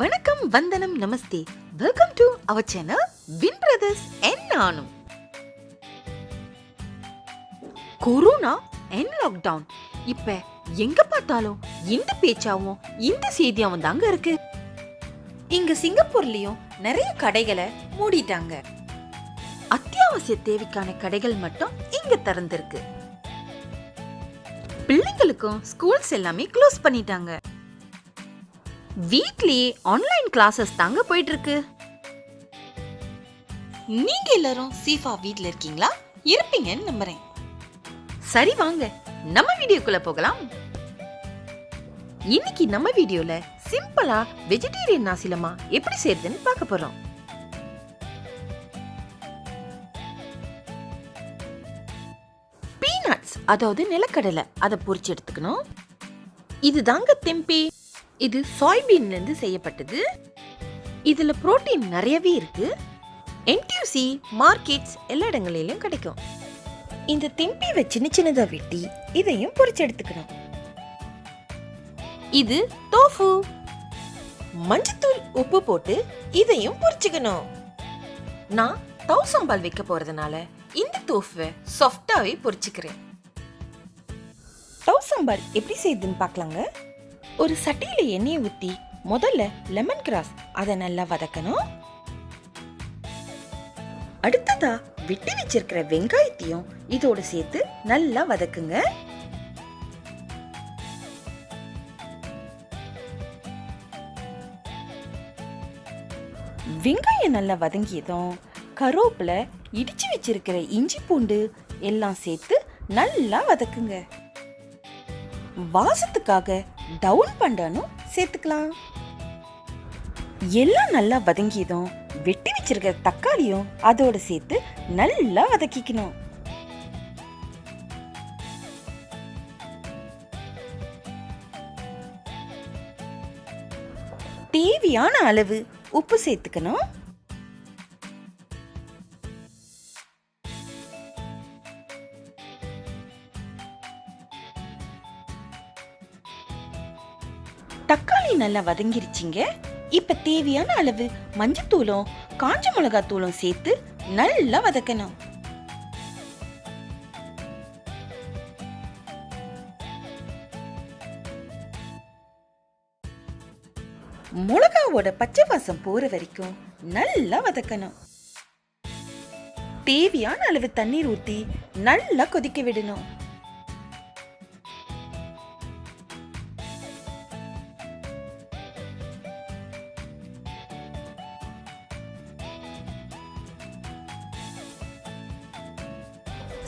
வணக்கம், வந்தனம், நமஸ்தே. Welcome to our channel win brothers and நானும். கொரோனா அண்ட் லாக்டவுன் இப்ப எங்க பார்த்தாலும் இந்த பேச்சாவும் இந்த செய்தியாவும் தாங்க இருக்கு. இங்க சிங்கப்பூர்லயும் நிறைய கடைகளை மூடிட்டாங்க. அத்தியாவசிய தேவைக்கான கடைகள் மட்டும் இங்க திறந்திருக்கு. பிள்ளைங்களுக்கும் ஸ்கூல்ஸ் எல்லாமே க்ளோஸ் பண்ணிட்டாங்க. வீட்லயே ஆன்லைன் கிளாஸஸ் தாங்க போயிட்டு இருக்கு. நீங்க எல்லாரும் சீஃபா வீட்ல இருக்கீங்களா? இருப்பீங்கன்னு நம்புறேன். சரி, வாங்க நம்ம வீடியோக்குள்ள போகலாம். இன்னைக்கு நம்ம வீடியோல சிம்பிளா வெஜிடேரியன் நாசிலமா எப்படி செய்யறதுன்னு பார்க்க போறோம். பீனட்ஸ், அதாவது நிலக்கடலை, அதை பொரிச்சு எடுத்துக்கணும். இது தாங்க தெம்பே. இது சாய்பீன்ல இருந்து செய்யப்பட்டது. இதுல புரோட்டீன் நிறையவே இருக்கு. என்டியூசி மார்க்கெட்ஸ் எல்லா இடங்களிலும் கிடைக்கும். இந்த தெம்பியை சின்ன சின்னதா வெட்டி இதையும் பொரிச்சு எடுத்துக்கணும். இது தோஃபு. மஞ்சத்தூள், உப்பு போட்டு இதையும் பொரிச்சுக்கணும். நான் தௌசம்பால் வைக்க போறதுனால இந்த தோஃபுவை சாஃப்டாவே பொரிச்சுக்கிறேன். தௌசம்பால் எப்படி செய்யுதுன்னு பார்க்கலாங்க. ஒரு சட்டியில எண்ணெயை ஊத்தி முதல்ல லெமன் கிராஸ் அதை நல்லா வதக்கணும். அடுத்ததா வெட்டி வச்சிருக்கிற வெங்காயத்தையும் இதோட சேர்த்து நல்லா வதக்குங்க. வெங்காயம் நல்லா வதங்கியதும் கருவேப்பிலை, இடிச்சு வச்சிருக்கிற இஞ்சி பூண்டு எல்லாம் சேர்த்து நல்லா வதக்குங்க. வாசத்துக்காக டவுன் பண்டானும் சேர்த்துக்கலாம். எல்லாம் நல்லா வதங்கியதும் வெட்டி வச்சிருக்கிற தக்காளியும் அதோட சேர்த்து நல்லா வதக்கிக்கணும். தேவையான அளவு உப்பு சேர்த்துக்கணும். தக்காளி நல்லா வதங்கிருச்சிங்க. இப்ப தேவையான அளவு மஞ்சத்தூளும் காஞ்ச மிளகாய் தூளும் சேர்த்து நல்லா வதக்கணும். மிளகாவோட பச்சை வாசம் போற வரைக்கும் நல்லா வதக்கணும். தேவையான அளவு தண்ணீர் ஊத்தி நல்லா கொதிக்க விடணும்.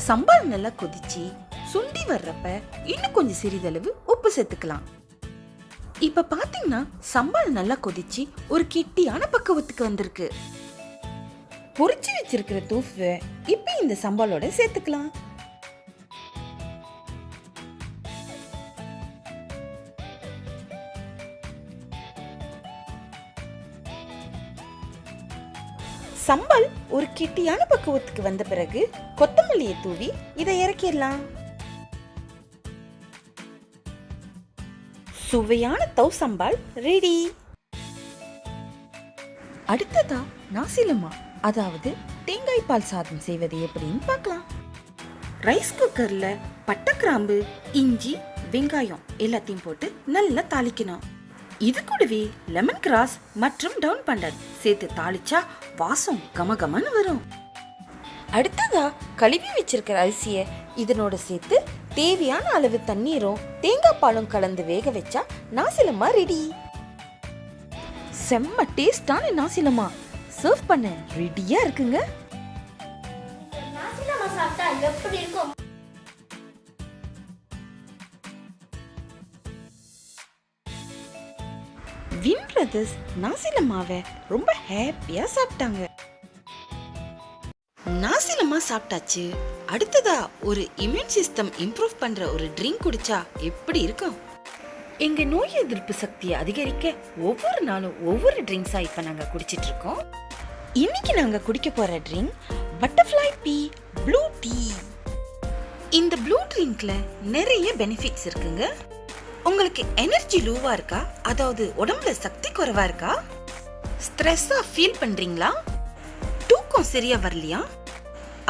சம்பால் நல்லா கொதிச்சு சுண்டி வர்றப்ப இன்னும் கொஞ்சம் சிறிதளவு உப்பு சேர்த்துக்கலாம். இப்ப பாத்தீங்கன்னா சம்பால் நல்லா கொதிச்சு ஒரு கெட்டியான பக்குவத்துக்கு வந்திருக்கு. பொரிச்சு வச்சிருக்கிற தோஃபுவை இப்ப இந்த சம்பாலோட சேர்த்துக்கலாம். சம்பல் ஒரு கெட்டியான பக்குவத்துக்கு வந்த பிறகு கொத்தமல்லியை தூவி இதை இறக்கிடலாம். சுவையான தௌசம்பால் ரெடி. அடுத்ததா நாசிலமா, அதாவது தேங்காய் பால் சாதம் செய்வது எப்படின்னு பார்க்கலாம். ரைஸ் குக்கர்ல பட்டை, கிராம்பு, இஞ்சி, வெங்காயம் எல்லாத்தையும் போட்டு நல்லா தாளிக்கணும். இது கூடவே லெமன் கிராஸ் மற்றும் டவுன் பண்டர் சேர்த்து தாளிச்சா வாசம் கமகமன்னு வரும். அடுத்ததா கழுவி வச்சிருக்கிற அரிசிய இதனோட சேர்த்து தேவையான அளவு தண்ணீரும் தேங்காய் பாலும் கலந்து வேக வச்சா நாசிலமா ரெடி. செம்ம டேஸ்டான நாசிலமா சர்வ் பண்ண ரெடியா இருக்குங்க. வின் பிரதர்ஸ் நாசிலமாவை ரொம்ப ஹாப்பியா சாப்பிட்டாங்க. நாசிலமா சாப்பிட்டாச்சு. அடுத்ததா ஒரு இம்யூன் சிஸ்டம் இம்ப்ரூவ் பண்ற ஒரு ட்ரிங்க் குடிச்சா எப்படி இருக்கும்? எங்க நோய் எதிர்ப்பு சக்தியை அதிகரிக்க ஒவ்வொரு நாளும் ஒவ்வொரு ட்ரிங்க்ஸா இப்ப நாங்க குடிச்சிட்டு இருக்கோம். இன்னைக்கு நாங்க குடிக்க போற ட்ரிங்க் பட்டர்ஃப்ளை பீ ப்ளூ டீ. இந்த ப்ளூ ட்ரிங்க்ல நிறைய பெனிஃபிட்ஸ் இருக்குங்க. உங்களுக்கு எனர்ஜி லோவா இருக்கா? அதாவது உடம்புல சக்தி குறைவா இருக்கா? ஸ்ட்ரெஸ்ஸா ஃபீல் பண்றீங்களா? தூக்கம் சரியா வரலையா?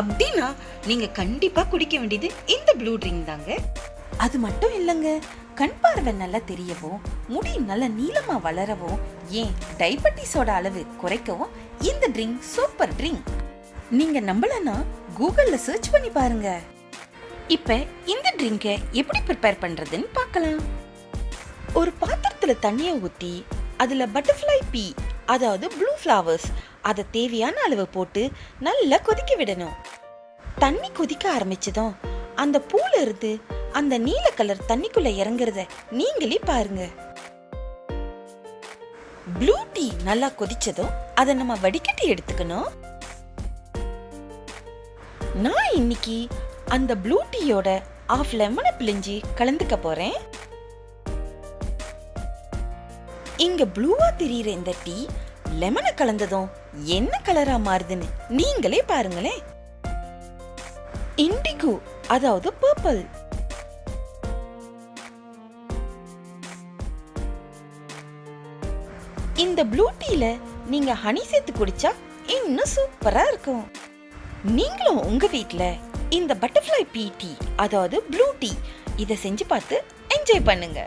அப்படின்னா நீங்க கண்டிப்பா குடிக்க வேண்டியது இந்த ப்ளூ ட்ரிங்க் தாங்க. அது மட்டும் இல்லைங்க, கண் பார்வை நல்லா தெரியவும், முடி நல்ல நீளமா வளரவும், ஏன் டயபெட்டிஸோட அளவு குறைக்கவும் இந்த ட்ரிங்க் சூப்பர் ட்ரிங்க். நீங்க நம்பலனா கூகுள்ல சர்ச் பண்ணி பாருங்க. இப்ப இந்த ட்ரிங்கை எப்படி ப்ரிப்பேர் பண்றதுன்னு பார்க்கலாம். ஒரு பாத்திரத்துல தண்ணியை ஊத்தி அதுல பட்டர்ஃப்ளை பீ, அதாவது ப்ளூ ஃப்ளவர்ஸ், அதை தேவையான அளவு போட்டு நல்லா கொதிக்க விடணும். தண்ணி கொதிக்க ஆரம்பிச்சதும் அந்த பூல இருந்து அந்த நீல கலர் தண்ணிக்குள்ள இறங்குறத நீங்களே பாருங்க. ப்ளூ டீ நல்லா கொதிச்சதும் அதை நம்ம வடிகட்டி எடுத்துக்கணும். நான் இன்னைக்கு அந்த ப்ளூ டீயோட ஆஃப் லெமனை பிழிஞ்சு கலந்துக்க போறேன். இங்க ப்ளூவா தெரியுற இந்த டீ லெமனை கலந்ததும் என்ன கலரா மாறுதுன்னு நீங்களே பாருங்களேன். இண்டிகோ, அதாவது பர்பிள். இந்த ப்ளூ டீல நீங்க ஹனி சேர்த்து குடிச்சா இன்னும் சூப்பரா இருக்கும். நீங்களும் உங்க வீட்ல இந்த பட்டர்ஃப்ளை பீ டீ, அதாவது ப்ளூ டீ, இதை செஞ்சு பார்த்து என்ஜாய் பண்ணுங்க.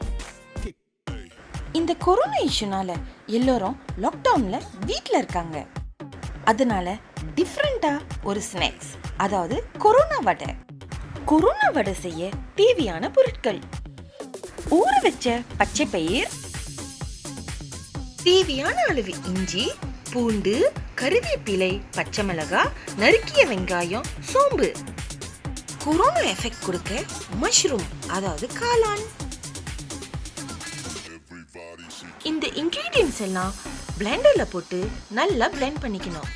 இந்த கொரோனா இஷ்யூனால எல்லாரும் லாக்டவுன்ல வீட்ல இருக்காங்க. அதனால டிஃப்ரெண்டா ஒரு ஸ்நாக்ஸ், அதாவது கொரோனா வடை. கொரோனா வடை செய்ய தேவையான பொருட்கள்: ஊற வச்ச பச்சை பயிர், தேவையான அளவு இஞ்சி, பூண்டு, கறிவேப்பிலை, பச்சை மிளகாய், நறுக்கிய வெங்காயம், சோம்பு. கொரோனா எஃபெக்ட் கொடுக்க மஷ்ரூம், அதாவது காளான். இந்த இன்கிரீடியன்ட்ஸ் எல்லாம் பிளெண்டர்ல போட்டு நல்லா பிளெண்ட் பண்ணிக்கணும்.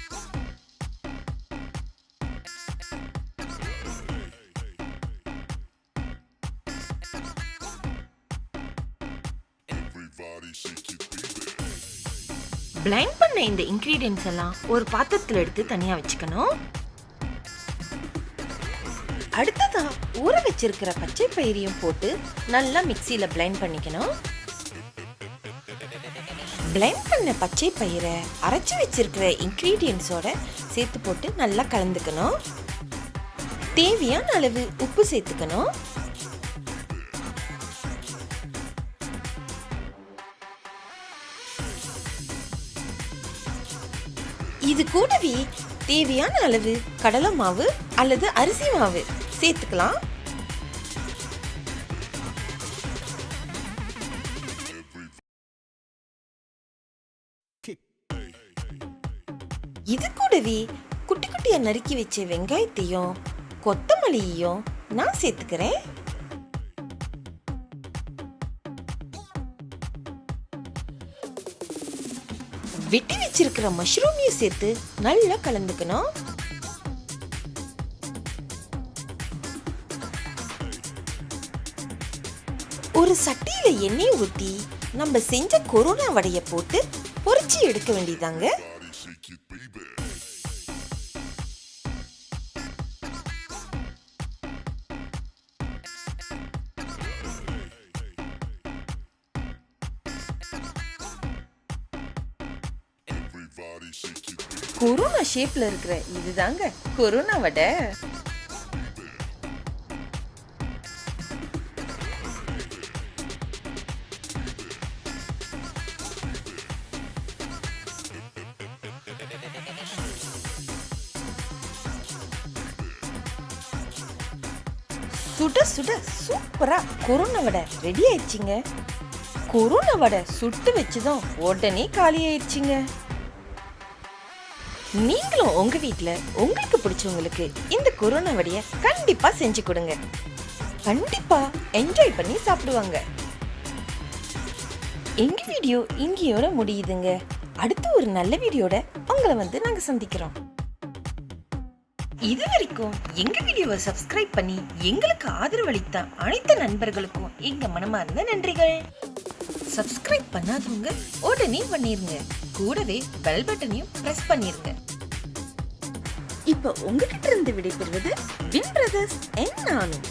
பிளெண்ட் பண்ண இந்த இன்கிரீடியன்ட்ஸ் எல்லாம் ஒரு பாத்திரத்துல எடுத்து தனியா வச்சுக்கணும். அடுத்ததா ஊற வச்சிருக்கிற பச்சை பயிரையும் போட்டு நல்லா மிக்சியில பிளெண்ட் பண்ணிக்கணும். பிளெண்ட் பண்ண பச்சை பயிரை அரைச்சி வச்சிருக்கிற இன்கிரீடியன்ட்ஸோட சேர்த்து போட்டு நல்லா கலந்துக்கணும். தேவையான அளவு உப்பு சேர்த்துக்கணும். இது கூடவே தேவையான அளவு கடலை மாவு அல்லது அரிசி மாவு சேர்த்துக்கலாம். இது கூடவே குட்டி குட்டியா நறுக்கி வச்ச வெங்காயத்தையும் கொத்தமல்லியையும் நான் சேர்த்துக்கிறேன். வெட்டி வச்சிருக்கிற மஷ்ரூமையும் சேர்த்து நல்லா கலந்துக்கணும். ஒரு சட்டியில எண்ணெய் ஊத்தி நம்ம செஞ்ச கொரோனா வடைய போட்டு பொரிச்சு எடுக்க வேண்டியதாங்க. கொரோனா ஷேப்ல இருக்கிற இதுதாங்க கொரோனா வடை. சுட சுட சூப்பரா கொரோனா வடை ரெடி ஆயிடுச்சுங்க. கொரோனா வடை சுட்டு வச்சுதான் உடனே காலி ஆயிடுச்சுங்க. நீங்களும் உங்க வீட்ல உங்களுக்கு பிடிச்சவங்களுக்கு இந்த கொரோனா வடைய கண்டிப்பா செஞ்சு கொடுங்க. கண்டிப்பா என்ஜாய் பண்ணி சாப்பிடுவாங்க. எங்க வீடியோ இங்கேயோட முடியுதுங்க. அடுத்து ஒரு நல்ல வீடியோட உங்களை நாங்க சந்திக்கிறோம். இது வரைக்கும் எங்க வீடியோவை சப்ஸ்கிரைப் பண்ணி எங்களுக்கு ஆதரவு அளித்த அனைத்து நண்பர்களுக்கும் எங்க மனமார்ந்த நன்றிகள். சப்ஸ்கிரைப் பண்ணாதவங்க உடனே பண்ணிருங்க. கூடவே பெல் பட்டனையும் பிரஸ் பண்ணிருங்க. இப்போ உங்ககிட்ட இருந்து விடைபெறுவது வின் பிரதர்ஸ். நானும்